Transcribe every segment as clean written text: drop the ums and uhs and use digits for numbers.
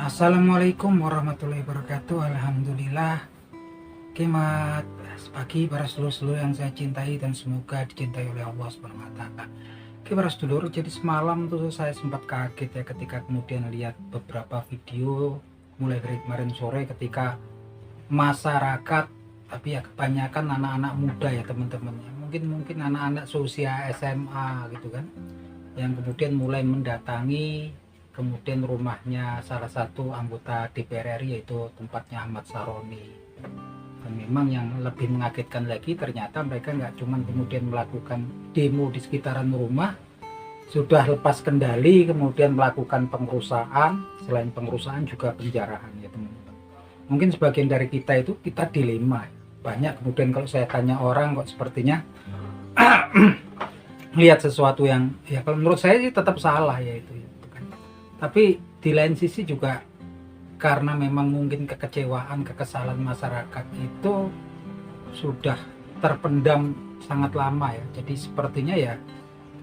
Assalamualaikum warahmatullahi wabarakatuh. Alhamdulillah. Selamat pagi para sedulur-sedulur yang saya cintai dan semoga dicintai oleh Allah Subhanahu wa taala. Oke para sedulur, jadi semalam tuh saya sempat kaget ya ketika kemudian lihat beberapa video mulai dari kemarin sore ketika masyarakat, tapi ya kebanyakan anak-anak muda ya teman-teman ya. Mungkin anak-anak seusia SMA gitu kan, yang kemudian mulai mendatangi kemudian rumahnya salah satu anggota DPR RI, yaitu tempatnya Ahmad Saroni. Dan memang yang lebih mengagetkan lagi, ternyata mereka nggak cuma kemudian melakukan demo di sekitaran rumah, sudah lepas kendali kemudian melakukan pengerusakan, selain pengerusakan juga penjarahan ya teman-teman. Mungkin sebagian dari kita itu kita dilema banyak, kemudian kalau saya tanya orang kok sepertinya lihat sesuatu yang ya kalau menurut saya sih tetap salah ya itu kan. Tapi di lain sisi juga karena memang mungkin kekecewaan, kekesalan masyarakat itu sudah terpendam sangat lama ya. Jadi sepertinya ya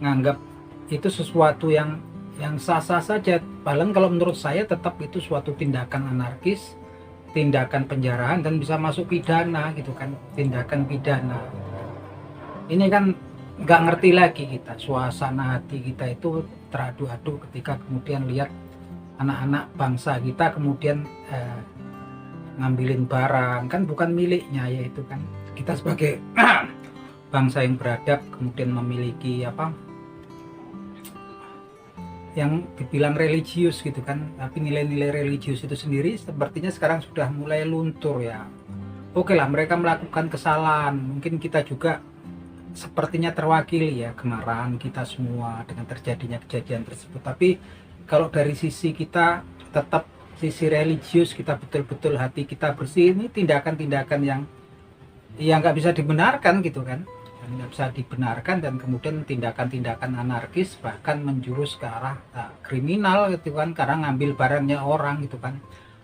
nganggap itu sesuatu yang sah-sah saja. Paling kalau menurut saya tetap itu suatu tindakan anarkis, tindakan penjarahan dan bisa masuk pidana gitu kan, tindakan pidana. Ini kan nggak ngerti lagi kita, suasana hati kita itu teradu-adu ketika kemudian lihat anak-anak bangsa kita kemudian ngambilin barang kan bukan miliknya, yaitu kan kita sebagai bangsa yang beradab kemudian memiliki apa yang dibilang religius gitu kan, tapi nilai-nilai religius itu sendiri sepertinya sekarang sudah mulai luntur ya. Oke lah, mereka melakukan kesalahan, mungkin kita juga sepertinya terwakili ya kemarahan kita semua dengan terjadinya kejadian tersebut. Tapi kalau dari sisi kita tetap sisi religius, kita betul-betul hati kita bersih, ini tindakan-tindakan yang nggak bisa dibenarkan gitu kan, nggak bisa dibenarkan, dan kemudian tindakan-tindakan anarkis bahkan menjurus ke arah kriminal gitu kan, karena ngambil barangnya orang gitu kan.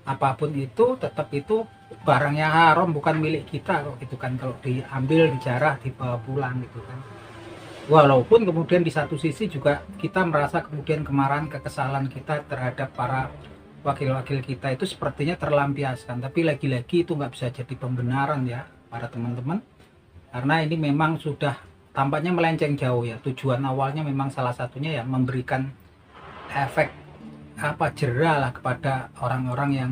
Apapun itu tetap itu barangnya haram, bukan milik kita kok gitu kan, kalau diambil, dijarah, dibawa pulang gitu kan. Walaupun kemudian di satu sisi juga kita merasa kemudian kemarahan, kekesalan kita terhadap para wakil-wakil kita itu sepertinya terlampiaskan, tapi lagi-lagi itu nggak bisa jadi pembenaran ya para teman-teman, karena ini memang sudah tampaknya melenceng jauh ya. Tujuan awalnya memang salah satunya ya memberikan efek jerah lah kepada orang-orang yang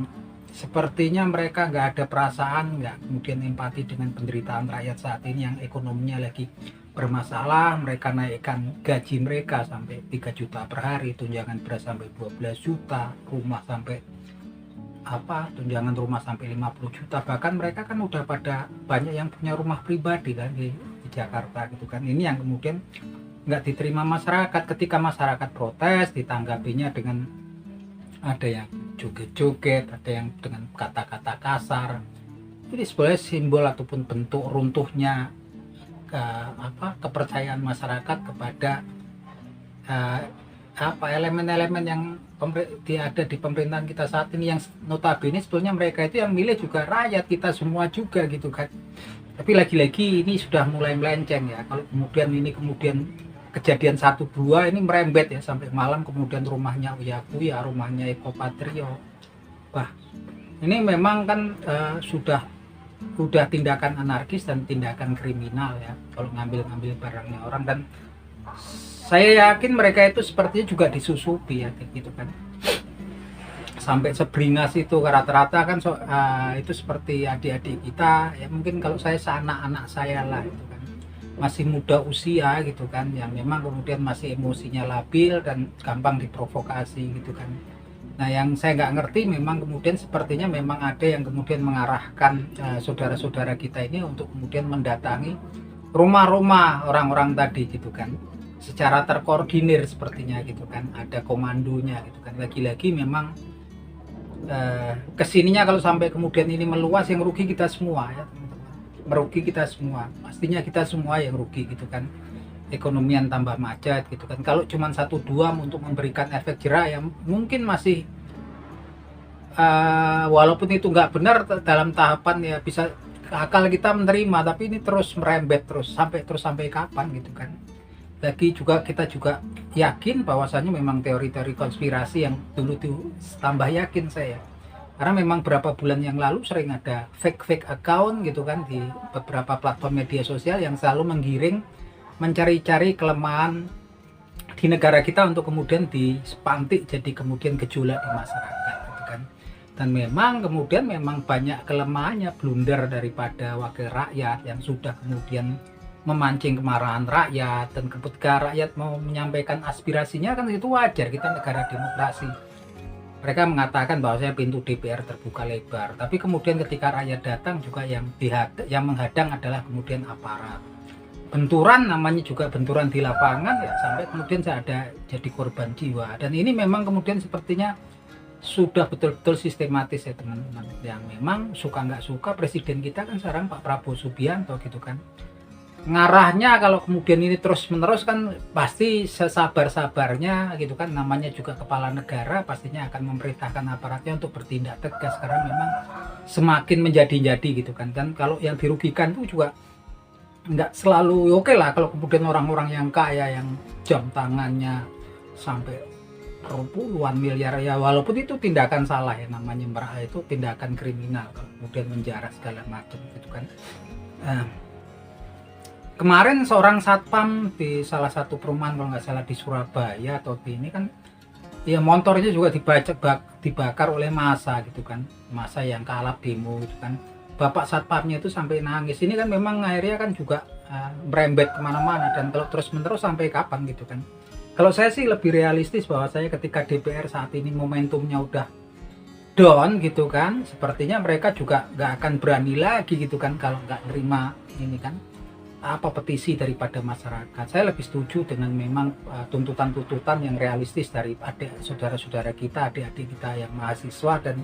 sepertinya mereka nggak ada perasaan, nggak kemudian empati dengan penderitaan rakyat saat ini yang ekonominya lagi bermasalah. Mereka naikkan gaji mereka sampai 3 juta per hari, tunjangan beras sampai 12 juta, rumah sampai tunjangan rumah sampai 50 juta. Bahkan mereka kan udah pada banyak yang punya rumah pribadi kan di Jakarta gitu kan. Ini yang kemudian nggak diterima masyarakat. Ketika masyarakat protes, ditanggapinya dengan ada yang joget-joget, ada yang dengan kata-kata kasar. Ini sebenarnya simbol ataupun bentuk runtuhnya kepercayaan masyarakat kepada elemen-elemen yang ada di pemerintahan kita saat ini, yang notabene sebetulnya mereka itu yang milih juga rakyat kita semua juga gitu kan. Tapi lagi-lagi ini sudah mulai melenceng ya. Kalau kemudian kejadian 1-2 ini merembet ya sampai malam, kemudian rumahnya Uya Kuya, rumahnya Eko Patrio. Wah, ini memang kan sudah tindakan anarkis dan tindakan kriminal ya kalau ngambil barangnya orang. Dan saya yakin mereka itu sepertinya juga disusupi ya gitu kan, sampai seberingas itu rata-rata kan. Itu seperti adik-adik kita ya, mungkin kalau saya seanak-anak saya lah itu kan, masih muda usia gitu kan, yang memang kemudian masih emosinya labil dan gampang diprovokasi gitu kan. Nah yang saya nggak ngerti memang kemudian sepertinya memang ada yang kemudian mengarahkan saudara-saudara kita ini untuk kemudian mendatangi rumah-rumah orang-orang tadi gitu kan, secara terkoordinir sepertinya gitu kan, ada komandonya gitu kan. Lagi-lagi memang kesininya kalau sampai kemudian ini meluas, yang rugi kita semua ya, merugi kita semua, pastinya kita semua yang rugi gitu kan. Ekonomian tambah macet gitu kan. Kalau cuma 1-2 untuk memberikan efek jerah yang mungkin masih walaupun itu nggak benar dalam tahapan ya, bisa akal kita menerima, tapi ini terus merembet terus sampai kapan gitu kan. lagi juga kita juga yakin bahwasanya memang teori-teori konspirasi yang dulu tuh tambah yakin saya. Karena memang beberapa bulan yang lalu sering ada fake account gitu kan di beberapa platform media sosial yang selalu menggiring mencari-cari kelemahan di negara kita untuk kemudian dipantik jadi kemudian gejolak di masyarakat gitu kan. Dan memang kemudian memang banyak kelemahannya, blunder daripada wakil rakyat yang sudah kemudian memancing kemarahan rakyat, dan ketika rakyat mau menyampaikan aspirasinya kan itu wajar, kita negara demokrasi. Mereka mengatakan bahwa saya pintu DPR terbuka lebar, tapi kemudian ketika rakyat datang juga yang menghadang adalah kemudian aparat. Benturan namanya juga benturan di lapangan ya, sampai kemudian saya ada jadi korban jiwa. Dan ini memang kemudian sepertinya sudah betul-betul sistematis ya teman-teman, yang memang suka nggak suka presiden kita kan sekarang Pak Prabowo Subianto gitu kan, ngarahnya kalau kemudian ini terus menerus kan pasti sesabar-sabarnya gitu kan, namanya juga kepala negara pastinya akan memerintahkan aparatnya untuk bertindak tegas karena memang semakin menjadi-jadi gitu kan. Dan kalau yang dirugikan itu juga nggak selalu oke lah kalau kemudian orang-orang yang kaya yang jam tangannya sampai puluhan miliar ya, walaupun itu tindakan salah ya, namanya merah itu tindakan kriminal kalau kemudian menjarah segala macam gitu kan. Kemarin seorang satpam di salah satu perumahan kalau nggak salah di Surabaya atau di ini kan, ya motornya juga dibakar oleh massa gitu kan, massa yang kalap demo gitu kan. Bapak satpamnya itu sampai nangis. Ini kan memang akhirnya kan juga merembet kemana-mana, dan kalau terus menerus sampai kapan gitu kan. Kalau saya sih lebih realistis bahwa saya ketika DPR saat ini momentumnya udah down gitu kan, sepertinya mereka juga nggak akan berani lagi gitu kan kalau nggak nerima ini kan apa petisi daripada masyarakat. Saya lebih setuju dengan memang tuntutan-tuntutan yang realistis dari adik saudara-saudara kita, adik-adik kita yang mahasiswa dan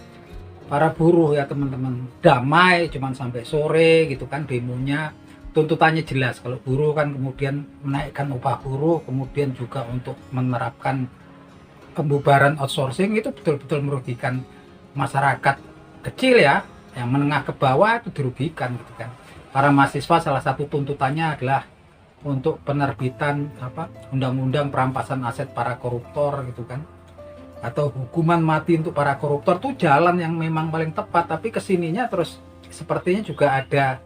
para buruh ya teman-teman. Damai cuman sampai sore gitu kan demonya, tuntutannya jelas. Kalau buruh kan kemudian menaikkan upah buruh, kemudian juga untuk menerapkan pembubaran outsourcing, itu betul-betul merugikan masyarakat kecil ya, yang menengah ke bawah itu dirugikan gitu kan. Para mahasiswa salah satu tuntutannya adalah untuk penerbitan undang-undang perampasan aset para koruptor gitu kan, atau hukuman mati untuk para koruptor. Itu jalan yang memang paling tepat, tapi kesininya terus sepertinya juga ada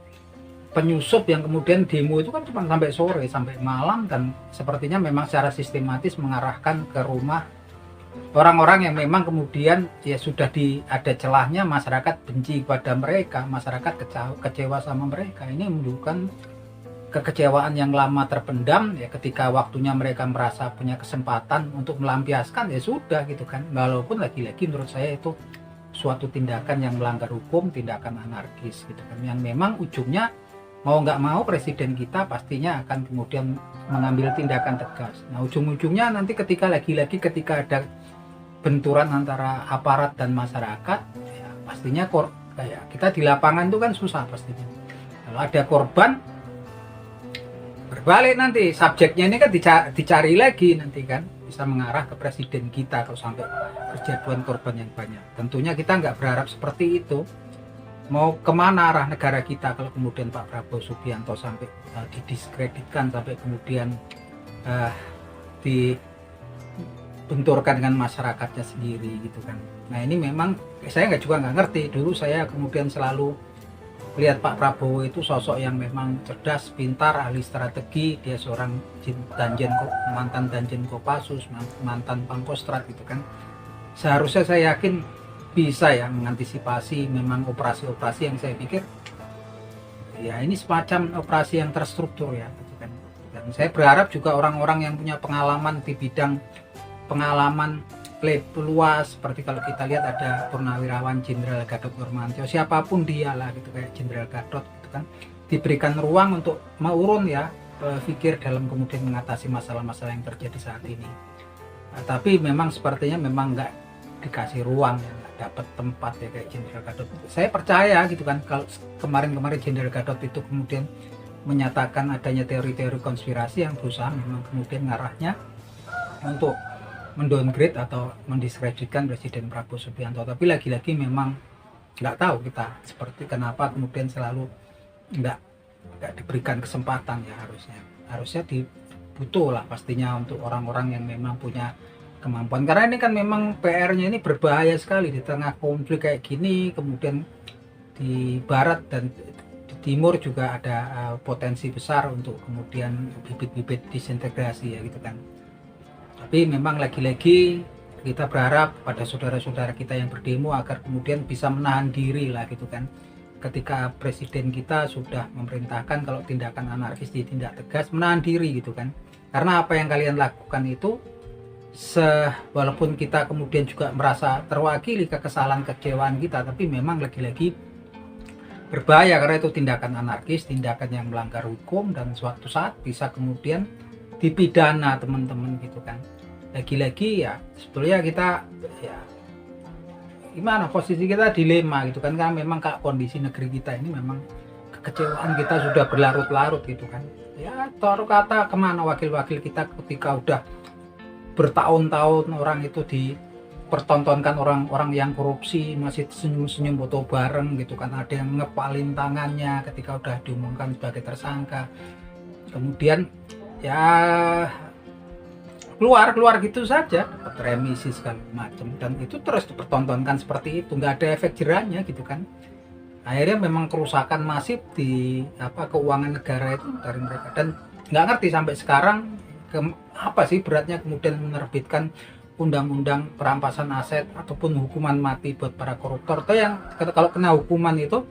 penyusup yang kemudian demo itu kan cuma sampai sore sampai malam, dan sepertinya memang secara sistematis mengarahkan ke rumah orang-orang yang memang kemudian ya sudah ada celahnya, masyarakat benci kepada mereka, masyarakat kecewa sama mereka. Ini menunjukkan kekecewaan yang lama terpendam ya, ketika waktunya mereka merasa punya kesempatan untuk melampiaskan ya sudah gitu kan. Walaupun lagi-lagi menurut saya itu suatu tindakan yang melanggar hukum, tindakan anarkis gitu kan, yang memang ujungnya mau nggak mau presiden kita pastinya akan kemudian mengambil tindakan tegas. Nah ujung-ujungnya nanti ketika lagi-lagi ketika ada benturan antara aparat dan masyarakat ya, pastinya kayak kita di lapangan itu kan susah pastinya. Kalau ada korban berbalik nanti subjeknya ini kan dicari lagi nanti kan, bisa mengarah ke presiden kita kalau sampai kejatuhan korban yang banyak. Tentunya kita nggak berharap seperti itu. Mau kemana arah negara kita kalau kemudian Pak Prabowo Subianto sampai didiskreditkan, sampai kemudian dibenturkan dengan masyarakatnya sendiri gitu kan. Nah ini memang saya nggak ngerti. Dulu saya kemudian selalu lihat Pak Prabowo itu sosok yang memang cerdas, pintar, ahli strategi. Dia seorang mantan Danjen Kopassus, mantan Pangkostrat gitu kan. Seharusnya saya yakin bisa ya mengantisipasi memang operasi-operasi yang saya pikir ya ini semacam operasi yang terstruktur ya gitu kan. Dan saya berharap juga orang-orang yang punya pengalaman di bidang pengalaman luas, seperti kalau kita lihat ada Purnawirawan Jenderal Gatot Nurmantio, siapapun dia lah gitu, kayak Jenderal Gatot gitu kan, diberikan ruang untuk mengurun ya pikir dalam kemudian mengatasi masalah-masalah yang terjadi saat ini. Nah, tapi memang sepertinya memang nggak dikasih ruang ya, dapat tempat ya kayak Jenderal Gatot. Saya percaya gitu kan, kalau kemarin Jenderal Gatot itu kemudian menyatakan adanya teori-teori konspirasi yang berusaha memang kemudian ngarahnya untuk mendowngrade atau mendiskreditkan Presiden Prabowo Subianto. Tapi lagi-lagi memang nggak tahu kita seperti kenapa kemudian selalu nggak diberikan kesempatan ya, harusnya butuh lah pastinya untuk orang-orang yang memang punya kemampuan, karena ini kan memang PR-nya ini berbahaya sekali di tengah konflik kayak gini. Kemudian di barat dan di timur juga ada potensi besar untuk kemudian bibit-bibit disintegrasi ya gitu kan. Tapi memang lagi-lagi kita berharap pada saudara-saudara kita yang berdemo agar kemudian bisa menahan diri lah gitu kan, ketika presiden kita sudah memerintahkan kalau tindakan anarkis ditindak tegas, menahan diri gitu kan. Karena apa yang kalian lakukan itu, walaupun kita kemudian juga merasa terwakili kekesalan kekecewaan kita, tapi memang lagi-lagi berbahaya karena itu tindakan anarkis, tindakan yang melanggar hukum, dan suatu saat bisa kemudian dipidana teman-teman gitu kan. Lagi-lagi ya sebetulnya kita ya gimana, posisi kita dilema gitu kan, karena memang kondisi negeri kita ini memang kekecewaan kita sudah berlarut-larut gitu kan. Ya taruh kata kemana wakil-wakil kita ketika udah bertahun-tahun orang itu dipertontonkan orang-orang yang korupsi masih senyum-senyum foto bareng gitu kan, ada yang ngepalin tangannya ketika udah diumumkan sebagai tersangka, kemudian ya keluar gitu saja, dapat remisi segala macam, dan itu terus dipertontonkan seperti itu, nggak ada efek jerahnya gitu kan. Akhirnya memang kerusakan masif di keuangan negara itu dari mereka, dan nggak ngerti sampai sekarang apa sih beratnya kemudian menerbitkan undang-undang perampasan aset ataupun hukuman mati buat para koruptor. Atau yang kalau kena hukuman itu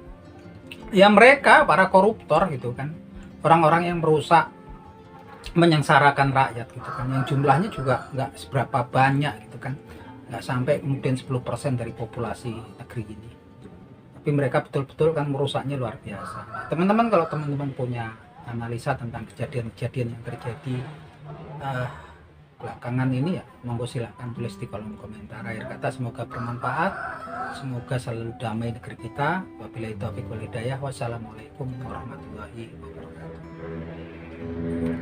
ya mereka para koruptor gitu kan, orang-orang yang merusak, menyengsarakan rakyat gitu kan, yang jumlahnya juga nggak seberapa banyak gitu kan, nggak sampai kemudian 10% dari populasi negeri ini, tapi mereka betul-betul kan merusaknya luar biasa. Nah, teman-teman, kalau teman-teman punya analisa tentang kejadian-kejadian yang terjadi belakangan ini ya, monggo silahkan tulis di kolom komentar. Akhir kata, semoga bermanfaat, semoga selalu damai negeri kita. Wabillahi taufiq wal hidayah. Wassalamualaikum warahmatullahi wabarakatuh.